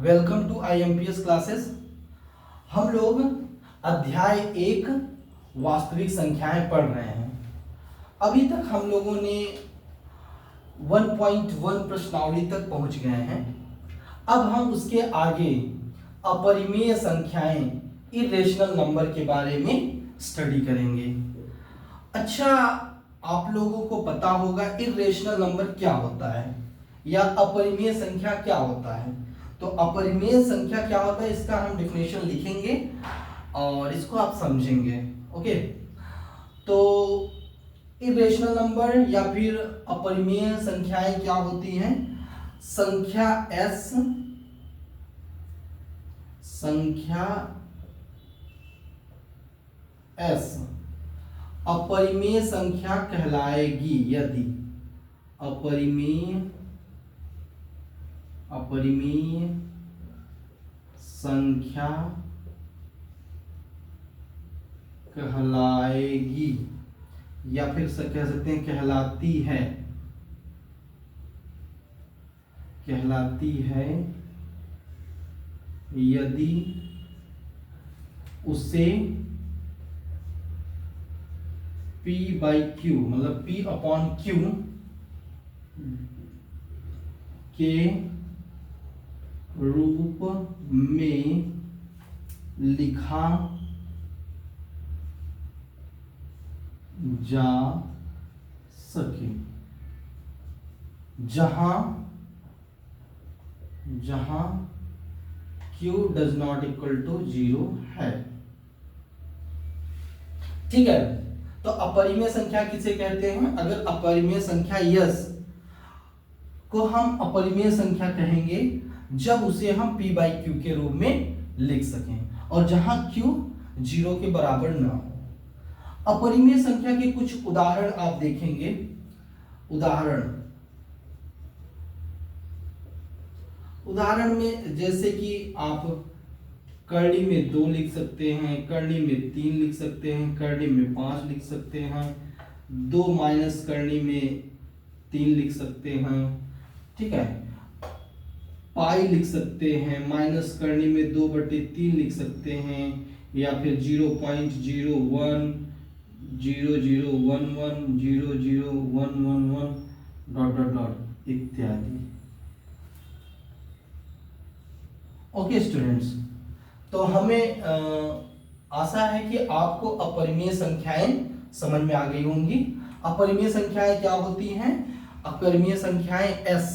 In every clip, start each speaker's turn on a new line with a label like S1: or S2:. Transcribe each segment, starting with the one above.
S1: Welcome to IMPS classes. हम लोग अध्याय 1 वास्तविक संख्याएं पढ़ रहे हैं। अभी तक हम लोगों ने 1.1 प्रश्नावली तक पहुंच गए हैं। अब हम उसके आगे अपरिमेय संख्याएं, इरेशनल नंबर के बारे में स्टडी करेंगे। अच्छा, आप लोगों को पता होगा इरेशनल नंबर क्या होता है या अपरिमेय संख्या क्या होता है। तो अपरिमेय संख्या क्या होता है इसका हम डेफिनेशन लिखेंगे और इसको आप समझेंगे। ओके, तो इरेशनल नंबर या फिर अपरिमेय संख्याएं क्या होती हैं? संख्या S अपरिमेय संख्या कहलाएगी यदि अपरिमेय संख्या कहलाएगी या फिर कह सकते हैं कहलाती है यदि उसे P/Q मतलब P/Q के रूप में लिखा जा सके, जहां Q does not equal to 0 है। ठीक है, तो अपरिमेय संख्या किसे कहते हैं? अगर अपरिमेय संख्या यस को हम अपरिमेय संख्या कहेंगे जब उसे हम P/Q के रूप में लिख सकें और जहां Q 0 के बराबर ना हो। अपरिमेय संख्या के कुछ उदाहरण आप देखेंगे। उदाहरण में जैसे कि आप कर्ली में 2 लिख सकते हैं, कर्ली में 3 लिख सकते हैं, कर्ली में 5 लिख सकते हैं, 2 माइनस कर्ली में 3 लिख सकते हैं। ठीक है, पाई लिख सकते हैं, माइनस करने में 2/3 लिख सकते हैं, या फिर 0.01 0011 00111 डॉट डॉट डॉट इत्यादि। ओके स्टूडेंट्स, तो हमें आशा है कि आपको अपरिमेय संख्याएं समझ में आ गई होंगी। अपरिमेय संख्याएं क्या होती हैं? अपरिमेय संख्याएं S,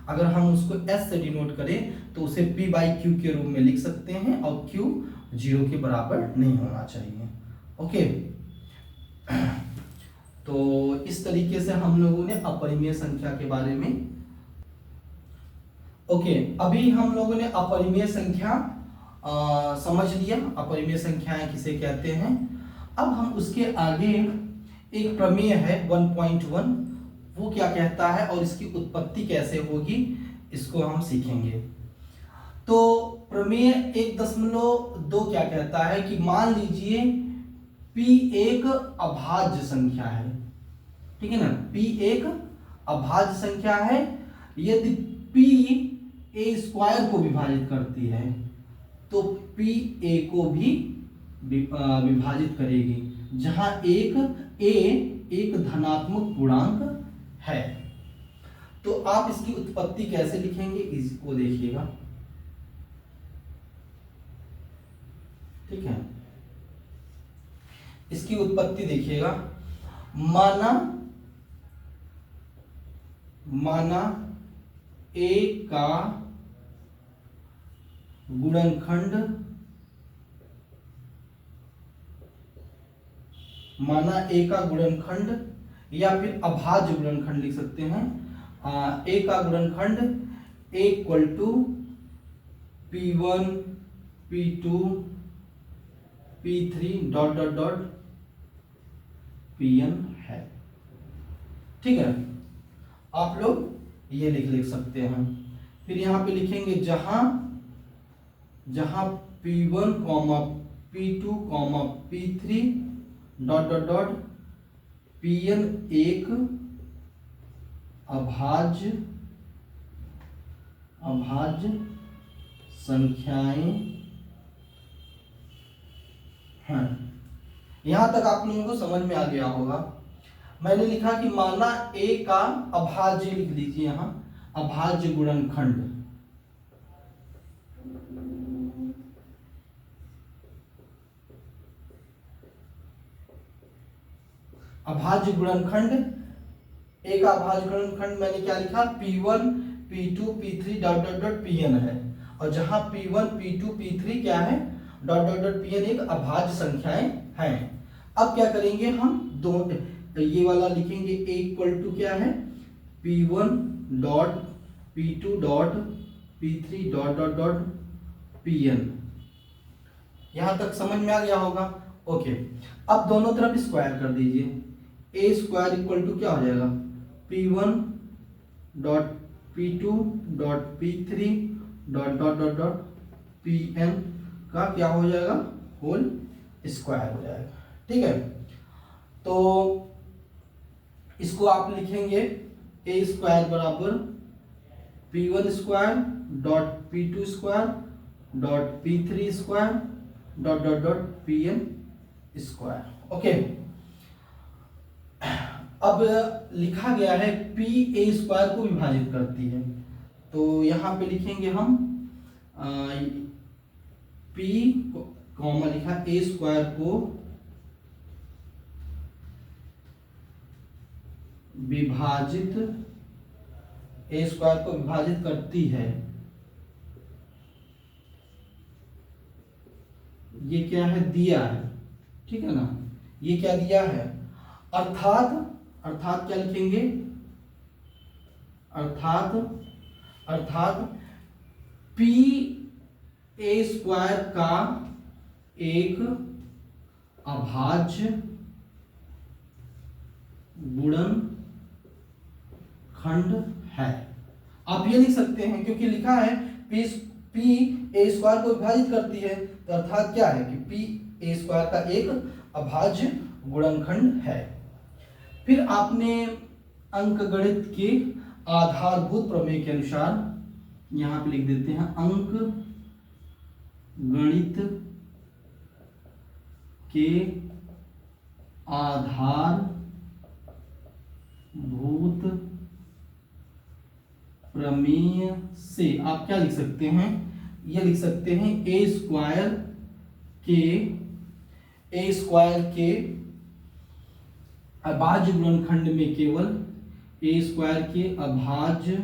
S1: अगर हम उसको S से डिनोट करें तो उसे P/Q के रूप में लिख सकते हैं और Q 0 के बराबर नहीं होना चाहिए। ओके, तो इस तरीके से हम लोगों ने अपरिमेय संख्या के बारे में अभी हम लोगों ने अपरिमेय संख्या समझ लिया, अपरिमेय संख्याएं किसे कहते हैं। अब हम उसके आगे एक प्रमेय है 1.1, वो क्या कहता है और इसकी उत्पत्ति कैसे होगी इसको हम सीखेंगे। तो प्रमेय 1.2 क्या कहता है कि मान लीजिए P एक अभाज्य संख्या है। ठीक है ना, P एक अभाज्य संख्या है। यदि P A² को विभाजित करती है तो P A को भी विभाजित करेगी, जहां एक धनात्मक पूर्णांक है। तो आप इसकी उत्पत्ति कैसे लिखेंगे इसको देखिएगा। ठीक है, इसकी उत्पत्ति देखिएगा। माना A का गुणनखंड, या फिर अभाज्य गुणनखंड लिख सकते हैं। A का गुणनखंड P1 P2 P3 dot dot dot Pn है। ठीक है, आप लोग ये लिख सकते हैं। फिर यहां पे लिखेंगे जहां P1 P2 P3 dot dot dot Pn एक अभाज्य संख्याएं हैं। यहां तक आप लोगों को समझ में आ गया होगा। मैंने लिखा कि माना a का अभाज्य, लिख लीजिए यहां अभाज्य गुणनखंड, अभाज्य गुणनखंड a का अभाज्य गुणनखंड मैंने क्या लिखा, p1 p2 p3 dot dot dot pn है। और जहां p1 p2 p3 क्या है, डॉट डॉट डॉट pn एक अभाज्य संख्याएं हैं। अब क्या करेंगे हम, दो ये वाला लिखेंगे a इक्वल टू क्या है, p1 dot p2 dot p3 dot dot dot pn। यहां तक समझ में आ गया होगा। ओके, अब दोनों तरफ स्क्वायर कर दीजिए। a स्क्वायर इक्वल टू क्या हो जाएगा, p1 dot p2 dot p3 dot dot dot dot pn का क्या हो जाएगा, होल स्क्वायर हो जाएगा। ठीक है, तो इसको आप लिखेंगे a स्क्वायर बराबर p1 square dot p2 square dot p3 square dot dot dot pn square. Okay, अब लिखा गया है p a स्क्वायर को विभाजित करती है, तो यहां पे लिखेंगे हम p कॉमा लिखा a स्क्वायर को विभाजित, a स्क्वायर को विभाजित करती है। ये क्या है, दिया है, ठीक है ना, ये क्या दिया है, अर्थात अर्थात क्या लिखेंगे, अर्थात p a स्क्वायर का एक अभाज्य गुणनखंड है। आप ये लिख सकते हैं क्योंकि लिखा है p a स्क्वायर को विभाजित करती है, तो अर्थात क्या है कि p a स्क्वायर का एक अभाज्य गुणनखंड है। फिर आपने अंकगणित के आधारभूत प्रमेय के अनुसार यहां पे लिख देते हैं, अंक गणित के आधारभूत प्रमेय से आप क्या लिख सकते हैं, ये लिख सकते हैं a स्क्वायर के अभाज्य गुणनखंड में केवल a स्क्वायर के अभाज्य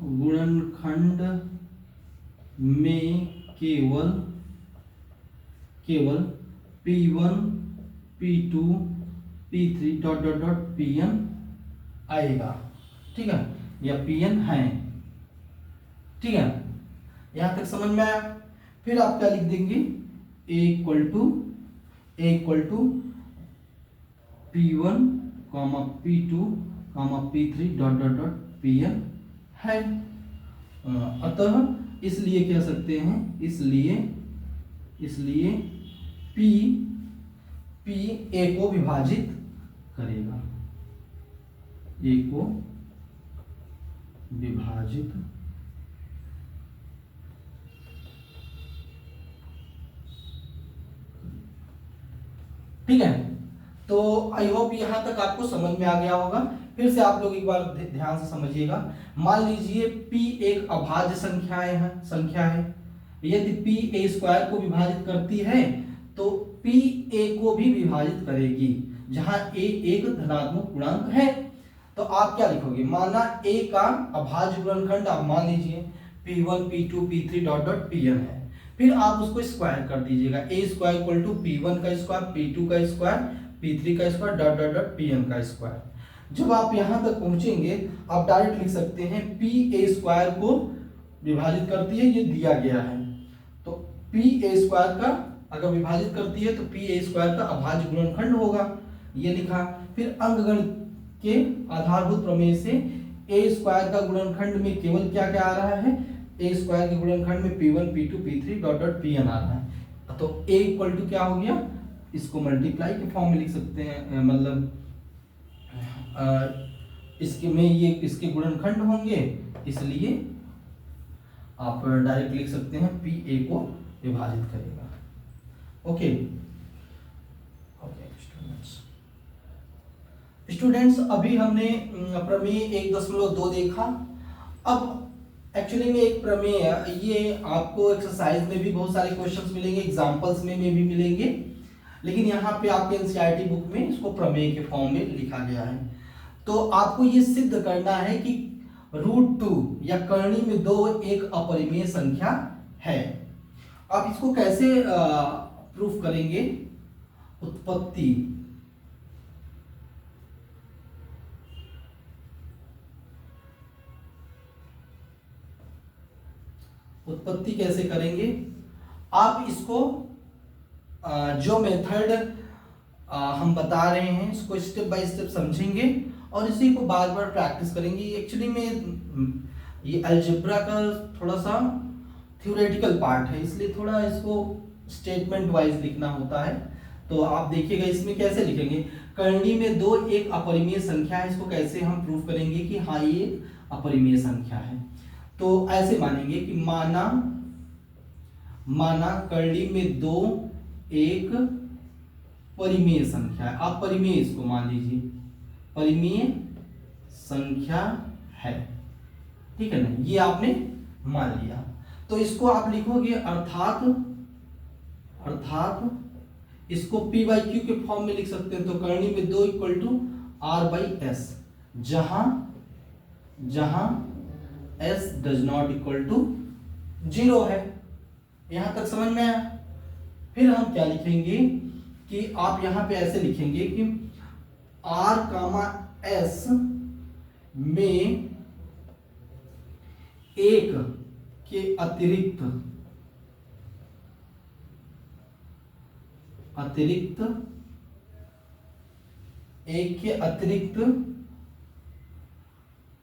S1: गुणनखंड में केवल p1 p2 p3 dot dot dot pn आएगा। ठीक है, या pn है। ठीक है, यहां तक समझ में आया। फिर आप क्या लिख देंगे, a equal to p1 p2 p3 dot dot dot pn है। अतः इसलिए कह सकते हैं, इसलिए p a को विभाजित करेगा, a को विभाजित ठीक है। तो आई होप यहां तक आपको समझ में आ गया होगा। फिर से आप लोग एक बार ध्यान से समझिएगा। मान लीजिए p एक अभाज्य संख्या है। यदि p a स्क्वायर को विभाजित करती है तो p a को भी विभाजित करेगी, जहां a एक धनात्मक पूर्णांक है। तो आप क्या लिखोगे, माना a का अभाज्य गुणनखंड आप मान लीजिए p1 p2 p3 dot dot pn है। फिर आप उसको स्क्वायर कर दीजिएगा, a square equal to p1 का स्क्वायर p2 का स्क्वायर p3 का square dot dot dot pn का स्क्वायर। जब आप यहां तक पहुंचेंगे आप डायरेक्ट लिख सकते हैं p a स्क्वायर को विभाजित करती है, ये दिया गया है। तो p a स्क्वायर का अगर विभाजित करती है तो p a स्क्वायर का अभाज्य गुणनखंड होगा, ये लिखा। फिर अंकगणित के आधारभूत प्रमेय से a स्क्वायर का गुणनखंड में केवल क्या क्या आ रहा है, a स्क्वायर के गुणनखंड में p1 p2 p3 dot dot pn आ रहा है। तो a इक्वल टू क्या हो गया, इसको मल्टीप्लाई के फॉर्म में लिख सकते हैं, मतलब इसके में ये इसके गुणनखंड होंगे, इसलिए आप डायरेक्ट लिख सकते हैं पी ए को विभाजित करेगा। ओके ओके स्टूडेंट्स, अभी हमने प्रमेय 1.2 देखा। अब एक्चुअली में एक प्रमेय है, ये आपको एक्सरसाइज में भी बहुत सारे क्वेश्चंस मिलेंगे, एग्जांपल्स में भी मिलेंगे, लेकिन यहाँ पे आपके एनसीईआरटी बुक में इसको प्रमेय के फॉर्म में लिखा गया है। तो आपको ये सिद्ध करना है कि √2 या करणी में 2 एक अपरिमेय संख्या है। आप इसको कैसे प्रूफ करेंगे? उत्पत्ति, उत्पत्ति कैसे करेंगे? आप इसको जो मेथड हम बता रहे हैं इसको स्टेप बाय स्टेप समझेंगे और इसी को बार बार प्रैक्टिस करेंगे। एक्चुअली में ये अलजेब्रा का थोड़ा सा थ्योरेटिकल पार्ट है, इसलिए थोड़ा इसको स्टेटमेंट वाइज लिखना होता है। तो आप देखिएगा इसमें कैसे लिखेंगे, करणी में 2 एक अपरिमेय संख्या है, इसको कैसे हम प्रूफ करेंगे कि हाँ ये अपरिमेय संख्या है। तो ऐसे मानेंगे कि माना करणी में 2 एक परिमेय संख्या है। आप परिमेय इसको मान लीजिए, परिमेय संख्या है, ठीक है ना, ये आपने मान लिया। तो इसको आप लिखोगे अर्थात इसको P बाई क्यू के फॉर्म में लिख सकते हैं। तो करणी में 2 equal to R by S, जहां S does not equal to 0 है। यहां तक समझ में आया? फिर हम क्या लिखेंगे कि आप यहां पे ऐसे लिखेंगे कि R कामा S में 1 के अतिरिक्त एक के अतिरिक्त,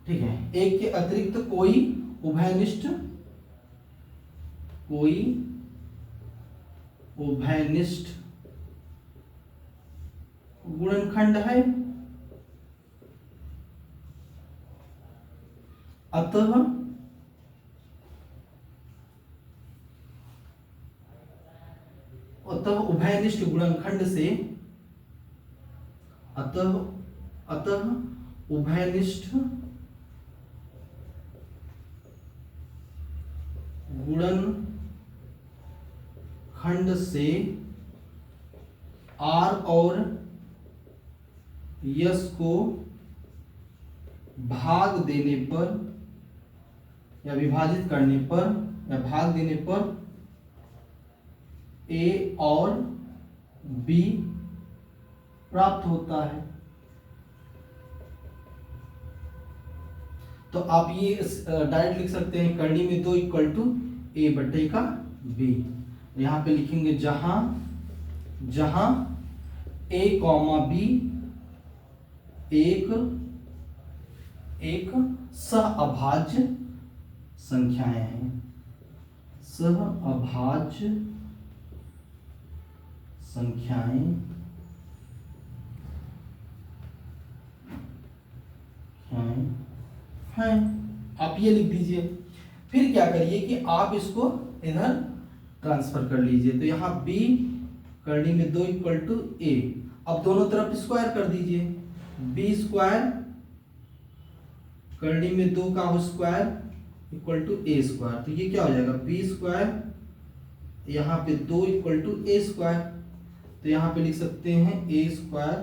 S1: ठीक है, एक के अतिरिक्त कोई उभयनिष्ठ गुणनखंड है। अतः उभयनिष्ठ गुणनखंड से उभयनिष्ठ गुणनखंड से R और S को भाग देने पर या विभाजित करने पर या भाग देने पर A और B प्राप्त होता है। तो आप ये डायरेक्ट लिख सकते हैं, करणी में 2 इक्वल टू A बटे का B। यहां पे लिखेंगे जहां A कॉमा B एक सहअभाज्य संख्याएं हैं, सहअभाज्य संख्याएं हैं। आप ये लिख दीजिए। फिर क्या करिए कि आप इसको इधर ट्रांसफर कर लीजिए। तो यहाँ B करणी में 2 इक्वल टू A, अब दोनों तरफ स्क्वायर कर दीजिए। B स्क्वायर करणी में 2 का square equal to A square, तो ये क्या हो जाएगा B स्क्वायर, यहाँ पे 2 इक्वल टू A स्क्वायर। तो यहाँ पे लिख सकते हैं A स्क्वायर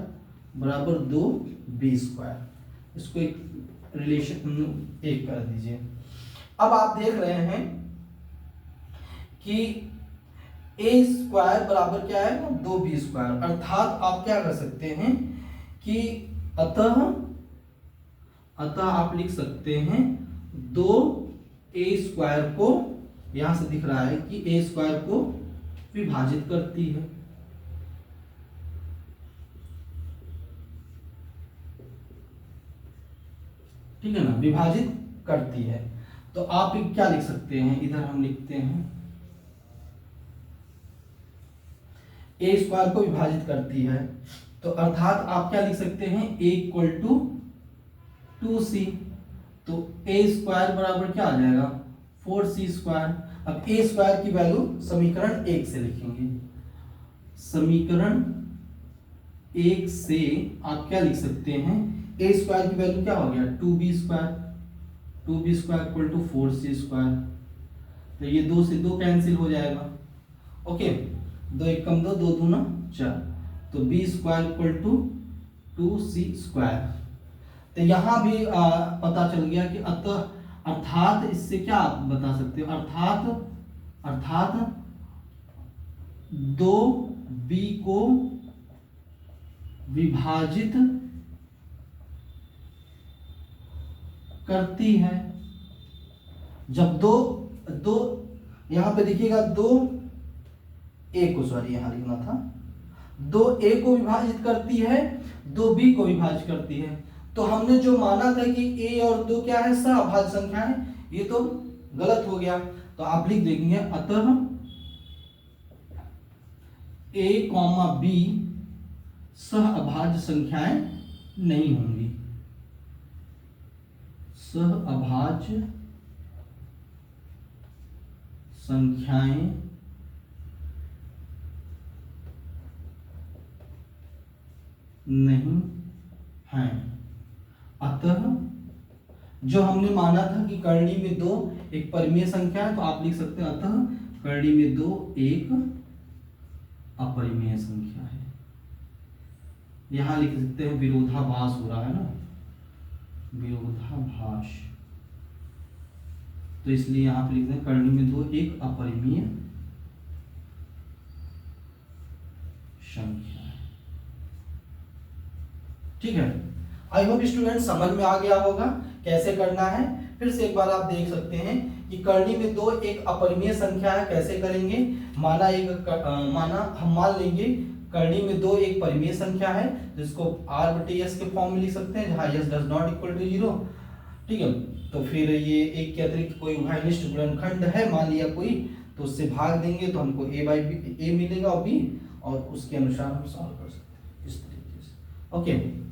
S1: बराबर 2 B स्क्वायर। इसको एक रिलेशन एक कर दीजिए। अब आप देख रहे हैं कि A स्क्वायर बराबर क्या है, 2B स्क्वायर। अर्थात आप क्या कर सकते हैं कि अतः आप लिख सकते हैं 2A स्क्वायर को, यहां से दिख रहा है कि A स्क्वायर को विभाजित करती है। ठीक है ना, विभाजित करती है। तो आप क्या लिख सकते हैं, इधर हम लिखते हैं A स्क्वायर को विभाजित करती है। तो अर्थात आप क्या लिख सकते हैं, A इक्वल टू 2c, तो a स्क्वायर बराबर क्या आ जाएगा 4c स्क्वायर। अब a स्क्वायर की वैल्यू समीकरण 1 से लिखेंगे। समीकरण 1 से आप क्या लिख सकते हैं, a स्क्वायर की वैल्यू क्या हो गया 2b square, 2b square equal to 4c square. तो ये 2 से 2 कैंसिल हो जाएगा। ओके, 2 एक कम 2, 2 दूना 4, तो b square equal to 2c square. तो यहाँ भी पता चल गया कि अर्थात इससे क्या आप बता सकते हो, अर्थात 2b को विभाजित करती है। जब दो यहां पे देखिएगा 2a को, सॉरी यहां लिखना था, 2a को विभाजित करती है, 2b को विभाजित करती है। तो हमने जो माना था कि a और 2 क्या है सहअभाज्य संख्या है, ये तो गलत हो गया। तो आप लिख देंगे अतः a, b सहअभाज्य संख्याएं नहीं होंगी, सहअभाज्य संख्याएं नहीं हैं। अतः जो हमने माना था कि करणी में 2 एक परिमेय संख्या है, तो आप लिख सकते हैं अतः करणी में 2 एक अपरिमेय संख्या है। यहां लिख सकते हैं विरोधाभास हो रहा है ना, विरोधाभास, तो इसलिए यहां पर लिखते हैं करणी में 2 एक अपरिमेय संख्या है। ठीक है, आई होप स्टूडेंट समझ में आ गया होगा कैसे करना है। फिर से एक बार आप देख सकते हैं कि करणी में 2 एक अपरिमेय संख्या है, कैसे करेंगे। हम मान लेंगे करणी में 2 एक परिमेय संख्या है, जिसको r/s के फॉर्म में लिख सकते हैं, जहां s does not equal to 0। ठीक है, तो फिर ये एक के अतिरिक्त कोई उभयनिष्ठ गुणनखंड है मान लिया कोई, तो उससे भाग देंगे तो हमको a मिलेगा और b, और उसके अनुसार हम सॉल्व कर सकते हैं इस तरीके से। ओके।